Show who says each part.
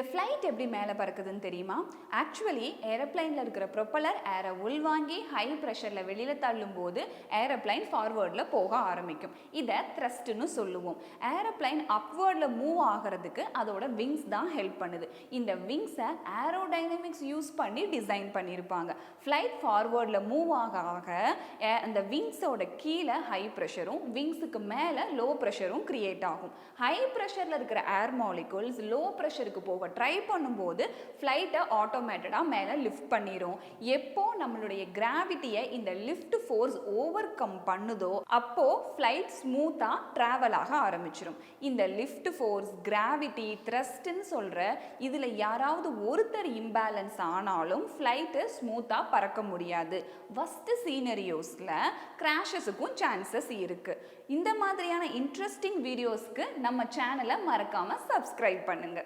Speaker 1: இந்த ஃப்ளைட் எப்படி மேலே பறக்குதுன்னு தெரியுமா? ஆக்சுவலி ஏரோப்ளைனில் இருக்கிற ப்ரொப்பலர் ஏரை உள்வாங்கி ஹை ப்ரெஷரில் வெளியில் தள்ளும் போது ஏரோப்ளைன் ஃபார்வேர்டில் போக ஆரம்பிக்கும். இதை த்ரஸ்ட்னு சொல்லுவோம். ஏரோப்ளைன் அப்வேர்டில் மூவ் ஆகிறதுக்கு அதோட விங்ஸ் தான் ஹெல்ப் பண்ணுது. இந்த விங்ஸை ஏரோடைனமிக்ஸ் யூஸ் பண்ணி டிசைன் பண்ணியிருப்பாங்க. ஃப்ளைட் ஃபார்வேர்டில் மூவ் ஆக அந்த விங்ஸோட கீழே ஹை ப்ரெஷரும் விங்ஸுக்கு மேலே லோ ப்ரெஷரும் கிரியேட் ஆகும். ஹை ப்ரெஷரில் இருக்கிற ஏர் மாலிகுல்ஸ் லோ ப்ரெஷருக்கு போக ட்ரை பண்ணும்போது ஃப்ளைட்டை ஆட்டோமேட்டடாக மேலே லிஃப்ட் பண்ணிடும். எப்போ நம்மளுடைய கிராவிட்டியை இந்த லிஃப்ட் ஃபோர்ஸ் ஓவர் கம் பண்ணுதோ அப்போ ஃப்ளைட் ஸ்மூத்தாக ட்ராவல் ஆக ஆரம்பிச்சிடும். இந்த லிஃப்ட் ஃபோர்ஸ், கிராவிட்டி, த்ரஸ்ட்னு சொல்கிற இதில் யாராவது ஒருத்தர் இம்பேலன்ஸ் ஆனாலும் ஃப்ளைட்டு ஸ்மூத்தாக பறக்க முடியாது. ஃபஸ்ட்டு சீனரியோஸில் கிராஷஸுக்கும் சான்சஸ் இருக்குது. இந்த மாதிரியான இன்ட்ரெஸ்டிங் வீடியோஸ்க்கு நம்ம சேனலை மறக்காமல் சப்ஸ்கிரைப் பண்ணுங்கள்.